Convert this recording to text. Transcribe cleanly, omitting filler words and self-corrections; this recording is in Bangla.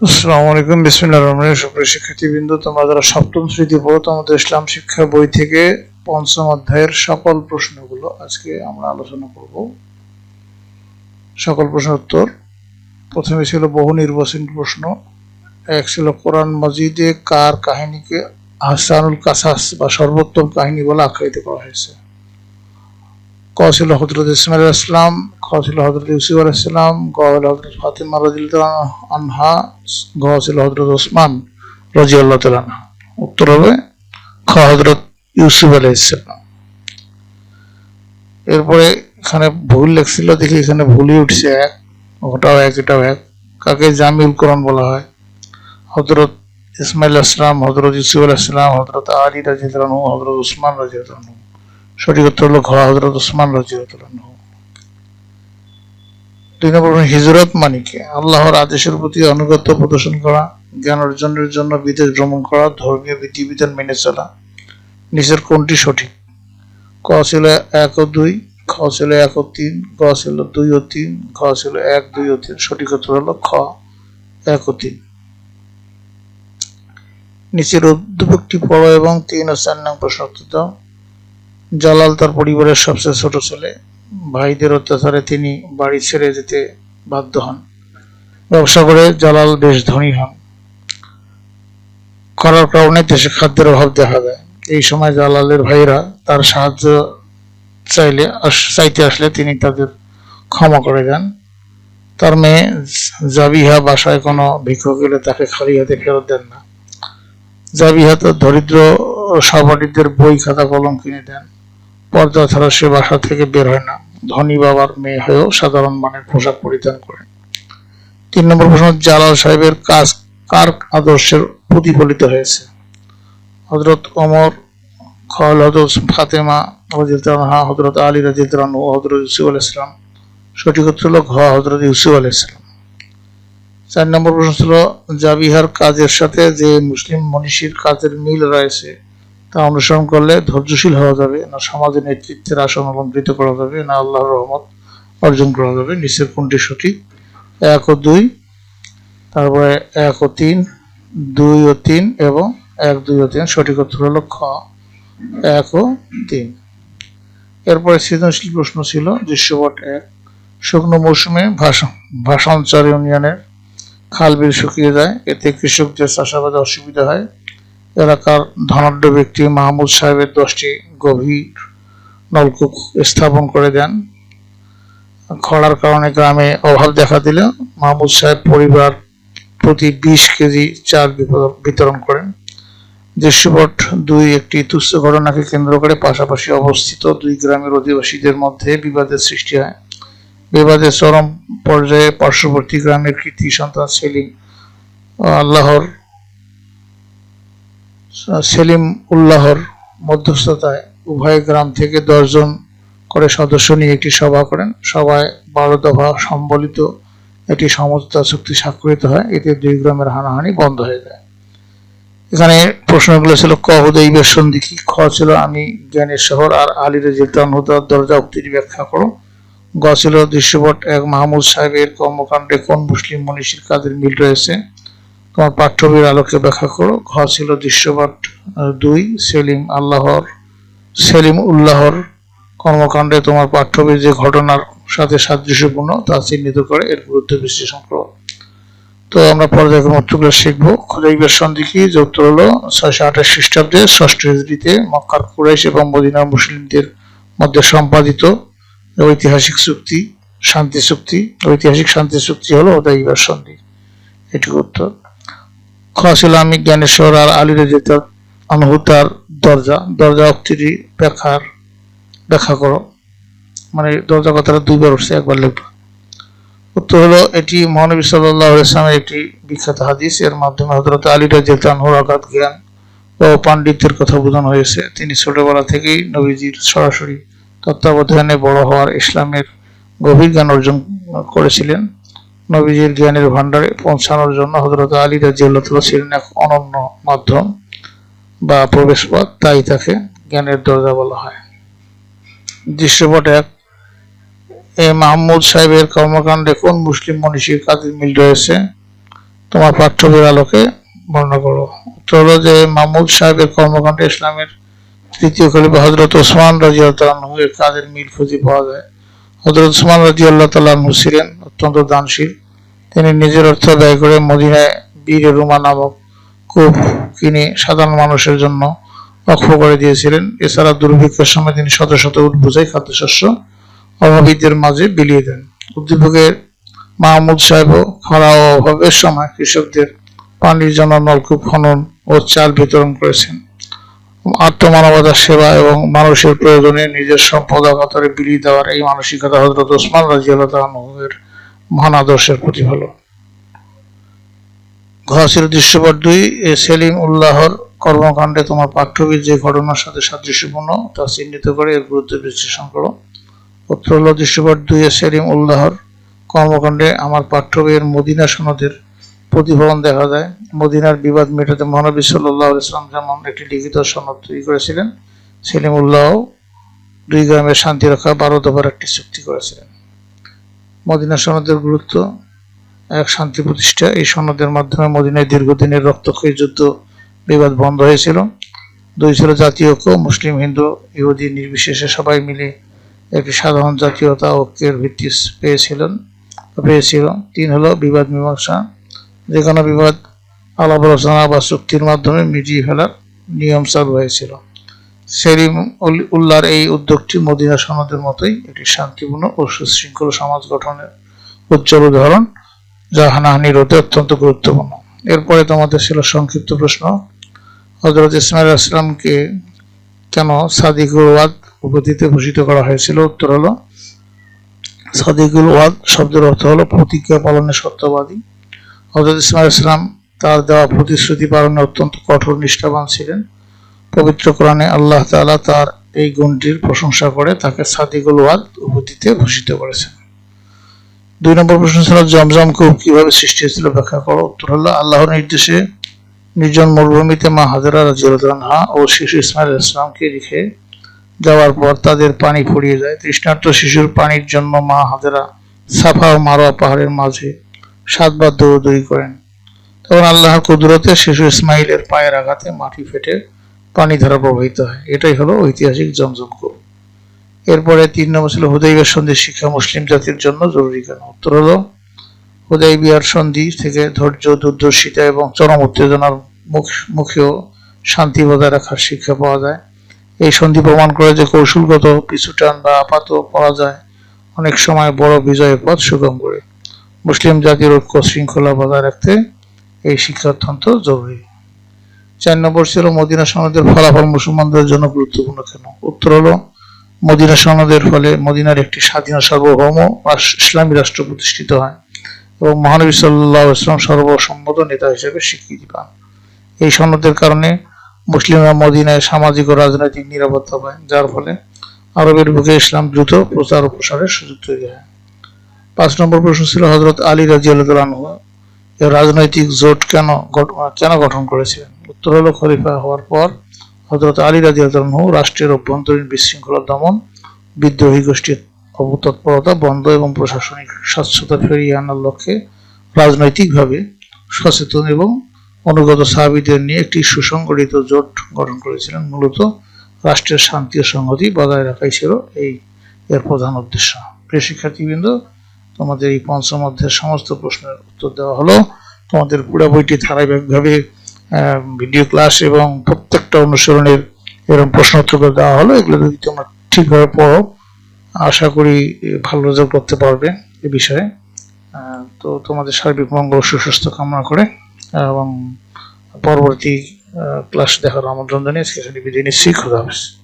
আসসালামু আলাইকুম, বিসমিল্লাহির রহমানির রহিম। সুপ্রিয় শিক্ষার্থীবৃন্দ, তোমরা যারা সপ্তম শ্রেণীতে পড়ো, তোমাদের ইসলাম শিক্ষা বই থেকে পঞ্চম অধ্যায়ের সকল প্রশ্নগুলো আজকে আমরা আলোচনা করব। সকল প্রশ্নের উত্তর। প্রথমে ছিল বহু নির্বাচনী প্রশ্ন। এক ছিল কোরআন মাজিদে কার কাহিনীকে আহসানুল কাসাস বা সর্বোত্তম কাহিনী বলে আখ্যায়িত করা হয়েছে? ক ছিল হযরত ইসমাঈল আলাইহিস সালাম, খ ছিল হযরত ইউসুফ আলাইহিস সালাম, গ হলো হযরত ফাতিমা রাদিয়াল্লাহু আনহা, ঘ ছিল হযরত ওসমান রাদিয়াল্লাহু তাআলা আনহু। উত্তর হবে খ, হযরত ইউসুফ আলাইহিস সালাম। এরপরে এখানে ভুল লেখছিল, দেখি এখানে ভুলই উঠছে এক, ওটাও এক এটাও এক। কাকে জামিউল কোরআন বলা হয়? হযরত ইসমাঈল আলাইহিস সালাম, হযরত ইউসুফ আলাইহিস সালাম, হযরত আলী রাদিয়াল্লাহু আনহু, হযরত ওসমান রাদিয়াল্লাহু আনহু। সঠিক উত্তর হলো ঘ, হযরত ওসমান রাদিয়াল্লাহু আনহু। 2 নম্বর প্রশ্ন, হিজরত মানে কি? আল্লাহর আদেশের প্রতি আনুগত্য প্রদর্শন করা, জ্ঞান অর্জনের জন্য বিদেশ ভ্রমণ করা, ধর্মীয় বিধিবিধান মেনে চলা। নিচের কোনটি সঠিক? ক ছিল 1 ও 2, খ ছিল 1 ও 3, গ ছিল 2 ও 3, ঘ ছিল 1, 2 ও 3। সঠিক উত্তর হলো খ, 1 ও 3। নিচের উদ্দীপকটি পড়ো এবং 3 ও 4 নং প্রশ্ন উত্তর দাও। জালাল তার পরিবারের সবচেয়ে ছোট ছেলে। ভাইদের অত্যাচারে তিনি বাড়ি ছেড়ে যেতে বাধ্য হন। ব্যবসা করে জালাল বেশ ধনী হন। করার কারণে দেশে খাদ্যের অভাব দেখা দেয়। এই সময় জালালের ভাইরা তার সাহায্য চাইতে আসলে তিনি তাদের ক্ষমা করে দেন। তার মেয়ে জাবিহা বাসায় কোনো ভিক্ষুক এলে তাকে খালি হাতে ফেরত দেন না। জাবিহা তো দরিদ্র সহপাঠীদের বই খাতা কলম কিনে দেন। পর্দা ছাড়া সে বাসা থেকে বের হয় না। ধনী বাবার মেয়ে হয়েও সাধারণ মানের পোশাক পরিধান করেন। 3 নম্বর প্রশ্ন, জালাল সাহেবের কাজ কার আদর্শের প্রতিফলিত হয়েছে? হযরত ওমর, খ হযরত ফাতেমা রাদিয়াল্লাহু আনহা, হযরত আলী রাদিয়াল্লাহু আনহু, হযরত ইউসুফ আলাইহিস সালাম। সঠিক উত্তর হলো ঘ, হযরত ইউসুফ আলাইহিস সালাম। 4 নম্বর প্রশ্ন ছিল, জাবিহার কাজের সাথে যে মুসলিম মনীষীর কাজের মিল রয়েছে তা অনুসরণ করলে ধৈর্যশীল হওয়া যাবে, না সমাজে নেতৃত্বের আসন অলঙ্কৃত করা যাবে, না আল্লাহর রহমত অর্জন করা যাবে? নিচের কোনটি সঠিক? 1 ও 2, তারপরে 1 ও 3, 2 ও 3 এবং 1, 2 ও 3। সঠিক উত্তর হলো খ, 1 ও 3। এরপরে সৃজনশীল প্রশ্ন ছিল দৃশ্যপট 1। শুকনো মৌসুমে ভাষাঞ্চর ইউনিয়নের খাল বিল শুকিয়ে যায়, এতে কৃষকদের চাষাবাদে অসুবিধা হয়। এলাকার ধনাঢ্য ব্যক্তি মাহমুদ সাহেবের 10টি গভীর নলকূপ স্থাপন করে দেন। খরার কারণে গ্রামে অভাব দেখা দিলে মাহমুদ সাহেব পরিবার প্রতি 20 কেজি চাল বিতরণ করেন। দৃশ্যপট 2, একটি তুচ্ছ ঘটনাকে কেন্দ্র করে পাশাপাশি অবস্থিত 2 গ্রামের অধিবাসীদের মধ্যে বিবাদের সৃষ্টি হয়। বিবাদের চরম পর্যায়ে পার্শ্ববর্তী গ্রামের কৃতি সন্তান সেলিম উল্লাহর মধ্যস্থতায় উভয় গ্রাম থেকে 10 জন করে সদস্য নিয়ে একটি সভা করেন। সভায় 12 দফা সম্বলিত একটি সমঝোতা চুক্তি স্বাক্ষরিত হয়। এতে 2 গ্রামের হানাহানি বন্ধ হয়ে যায়। এখানে প্রশ্নগুলো ছিল ক, হুদাইবিয়ার সন্ধি কি? খ ছিল আমি জ্ঞানের শহর আর আলী রাদিয়াল্লাহু আনহু দরজা উক্তিটি ব্যাখ্যা করো। গ ছিল দৃশ্যপট 1, মাহমুদ সাহেবের কর্মকাণ্ডে কোন মুসলিম মনীষীর কাজের মিল রয়েছে? তোমার পাঠ্য বইয়ের আলোকে ব্যাখ্যা করো। ঘ ছিল দৃশ্যপট 2, সেলিম উল্লাহর কর্মকাণ্ডে তোমার পাঠ্য বই যে ঘটনার সাথে সাদৃশ্যপূর্ণ তা চিহ্নিত করে এর গুরুত্ব বিশ্লেষণ করো। তো আমরা পর্যায়ক্রমে উত্তরগুলো শিখবো। হুদাইবিয়ার সন্ধি কি? যে উত্তর হলো 628 খ্রিস্টাব্দে 6ষ্ঠ হিজরীতে মক্কার কুরাইশ এবং মদিনার মুসলিমদের মধ্যে সম্পাদিত ঐতিহাসিক শান্তি চুক্তি হলো হুদাইবিয়ার সন্ধি। এটুকু উত্তর। খ ছিল আমি জ্ঞানের শহর আর আলী রাদিয়াল্লাহু আনহু তার দরজা উক্তিটি ব্যাখ্যা করো। মানে দরজা কথাটা 2 বার উঠছে, একবার লিখবো। উত্তর হলো এটি মহানবী সাল্লাল্লাহু আলাইহি ওয়াসাল্লামের একটি বিখ্যাত হাদিস। এর মাধ্যমে হযরত আলী রাদিয়াল্লাহু আনহুর অগাধ জ্ঞান ও পাণ্ডিত্যের কথা বোঝানো হয়েছে। তিনি ছোটবেলা থেকেই নবীজির সরাসরি তত্ত্বাবধানে বড় হওয়ার ইসলামের গভীর জ্ঞান অর্জন করেছিলেন। নবীজির জ্ঞানের ভান্ডারে পৌঁছানোর জন্য হযরত আলী রাদিয়াল্লাহু আনহু ছিলেন এক অনন্য মাধ্যম বা প্রবেশপথ, তাই তাকে জ্ঞানের দরজা বলা হয়। দৃশ্যপট 1, মাহমুদ সাহেবের কর্মকাণ্ডে কোন মুসলিম মনীষীর কাজের মিল রয়েছে? তোমার পাঠ্য বইয়ের আলোকে বর্ণনা করো। উত্তর হলো যে মাহমুদ সাহেবের কর্মকাণ্ডে ইসলামের তৃতীয় খলিফা হযরত ওসমান রাদিয়াল্লাহু আনহু এর কাজের মিল খুঁজে পাওয়া যায়। হযরত ওসমান রাদিয়াল্লাহু তাআলা আনহু ছিলেন অত্যন্ত দানশীল। তিনি নিজের অর্থ ব্যয় করে মদিনায় বীর রুমা নামক কূপ কিনে সাধারণ মানুষের জন্য ওয়াকফ করে দিয়েছিলেন। এছাড়া দুর্ভিক্ষের সময় তিনি শত শত উট বোঝাই খাদ্যশস্য অভাবীদের মাঝে বিলিয়ে দেন। উদ্দীপকের মাহমুদ সাহেবও খরা ও অভাবের সময় কৃষকদের পানির জন্য নলকূপ খনন ও চাল বিতরণ করেছেন। আত্মমানবতার সেবা এবং মানুষের প্রয়োজনে নিজের সম্পদ অকাতরে বিলিয়ে দেওয়ার এই মানসিকতা হযরত ওসমান রাদিয়াল্লাহু আনহু এর মহান আদর্শের প্রতিফলন। ঘ ছিল দৃশ্যপট ২ সেলিম উল্লাহর কর্মকাণ্ডে তোমার পাঠ্যবীর যে ঘটনার সাথে সাদৃশ্যপূর্ণ তা চিহ্নিত করে এর গুরুত্ব বিশ্লেষণ করো। উত্তর হল দৃশ্যপট ২ সেলিম উল্লাহর কর্মকাণ্ডে আমার পাঠ্যবইয়ের মদিনা সনদের প্রতিফলন দেখা যায়। মদিনার বিবাদ মেটাতে মহানবী সাল্লাল্লাহু আলাইহি ওয়াসাল্লাম যেমন একটি লিখিত সনদ তৈরি করেছিলেন, সেলিম উল্লাহ ২ গ্রামের শান্তি রক্ষা ১২ দফার একটি চুক্তি করেছিলেন। মদিনা সনদের গুরুত্ব: ১. শান্তি প্রতিষ্ঠা। এই সনদের মাধ্যমে মদিনায় দীর্ঘদিনের রক্তক্ষয়ী যুদ্ধ বিবাদ বন্ধ হয়েছিল। ২ ছিল জাতীয় ঐক্য। মুসলিম, হিন্দু, ইহুদি নির্বিশেষে সবাই মিলে একটি সাধারণ জাতীয়তা ঐক্যের ভিত্তি পেয়েছিল। ৩ হলো বিবাদ মীমাংসা। যে কোনো বিবাদ আলাপ আলোচনা বা চুক্তির মাধ্যমে মিটিয়ে ফেলার নিয়ম চালু হয়েছিল। সেলিম উল্লাহর এই উদ্যোগটি মদিনা সনদের মতোই একটি শান্তিপূর্ণ ও সুশৃঙ্খল সমাজ গঠনের উজ্জ্বল উদাহরণ, যা হানাহানি রোধে অত্যন্ত গুরুত্বপূর্ণ। এরপরে তোমাদের ছিল সংক্ষিপ্ত প্রশ্ন। হযরত ইসমাঈল আলাইহিস সালামকে কেন সাদিকুল ওয়াদ উপাধিতে ভূষিত করা হয়েছিল? উত্তর হলো সাদিকুল ওয়াদ শব্দের অর্থ হলো প্রতিজ্ঞা পালনে সত্যবাদী। হযরত ইসমাঈল আলাইহিস সালাম তার দেওয়া প্রতিশ্রুতি পালনে অত্যন্ত কঠোর নিষ্ঠাবান ছিলেন। পবিত্র কোরআনে আল্লাহ তাআলা তার এই গুণটির প্রশংসা করে তাকে সাদিকুল ওয়াদ উপাধিতে ভূষিত করেছেন। ২ নম্বর প্রশ্ন ছিল জমজম কূপ কিভাবে সৃষ্টি হয়েছিল ব্যাখ্যা করো। উত্তর হলো আল্লাহর নির্দেশে নির্জন মরুভূমিতে মা হাজেরা রাদিয়াল্লাহু আনহা ও শিশু ইসমাঈল আলাইহিস সালামকে রেখে যাওয়ার পর তাদের পানি ফুরিয়ে যায়। তৃষ্ণার্ত শিশুর পানির জন্য মা হাজেরা সাফা ও মারওয়া পাহাড়ের মাঝে ৭ বার দৌড়াদৌড়ি করেন। তখন আল্লাহর কুদরতে শিশু ইসমাঈলের পায়ের আঘাতে মাটি ফেটে পানি ধারা প্রবাহিত হয়। এটাই হলো ঐতিহাসিক জমজম কূপ। এরপরে ৩ নম্বর ছিল হুদাইবিয়ার সন্ধির শিক্ষা মুসলিম জাতির জন্য জরুরি কেন? উত্তর হলো হুদাইবিয়ার সন্ধি থেকে ধৈর্য, দূরদর্শিতা এবং চরম উত্তেজনার মুখেও শান্তি বজায় রাখার শিক্ষা পাওয়া যায়। এই সন্ধি প্রমাণ করে যে কৌশলগত পিছুটান বা আপাত পরাজয় অনেক সময় বড় বিজয়ের পথ সুগম করে। মুসলিম জাতির ঐক্য শৃঙ্খলা বজায় রাখতে এই শিক্ষা অত্যন্ত জরুরি। ৪ নম্বর ছিল মদিনা সনদের ফলাফল মুসলমানদের জন্য গুরুত্বপূর্ণ কেন? উত্তর হলো মদিনা সনদের ফলে মদিনার একটি স্বাধীন সার্বভৌম ইসলামী রাষ্ট্র প্রতিষ্ঠিত হয় এবং মহানবী সাল্লাল্লাহু আলাইহি ওয়াসাল্লাম সর্বসম্মত নেতা হিসেবে স্বীকৃতি পান। এই সনদের কারণে মুসলিমরা মদিনায় সামাজিক ও রাজনৈতিক নিরাপত্তা পায়, যার ফলে আরবের বুকে ইসলাম দ্রুত প্রচার ও প্রসারের সুযোগ তৈরি হয়। ৫ নম্বর প্রশ্ন ছিল হযরত আলী রাদিয়াল্লাহু আনহু এর রাজনৈতিক জোট কেন গঠন করেছিলেন? উত্তর হলো খলিফা হওয়ার পর হযরত আলী রাদিয়াল্লাহু আনহু রাষ্ট্রের অভ্যন্তরীণ বিশৃঙ্খলা দমন, বিদ্রোহী গোষ্ঠীর অপতৎপরতা বন্ধ এবং প্রশাসনিক স্বচ্ছতা ফিরিয়ে আনার লক্ষ্যে রাজনৈতিকভাবে সচেতন এবং অনুগত সাহাবীদের নিয়ে একটি সুসংগঠিত জোট গঠন করেছিলেন। মূলত রাষ্ট্রের শান্তি ও সংহতি বজায় রাখাই ছিল এর প্রধান উদ্দেশ্য। প্রিয় শিক্ষার্থীবৃন্দ, তোমাদের এই পঞ্চম অধ্যায়ের সমস্ত প্রশ্নের উত্তর দেওয়া হলো। তোমাদের পুরো বইটি ধারাবাহিকভাবে ভিডিও ক্লাস এবং প্রত্যেকটা অনুসরণের এরকম প্রশ্ন উত্তর দেওয়া হলো। এগুলো যদি তোমরা ঠিকভাবে পড়ো, আশা করি ভালো রেজাল্ট করতে পারবে এ বিষয়ে। তো তোমাদের সার্বিক মঙ্গল সুস্বাস্থ্য কামনা করে এবং পরবর্তী ক্লাস দেখার আমন্ত্রণ জানিয়ে আজকে বিদায় নিচ্ছি। খোদা হাফেজ।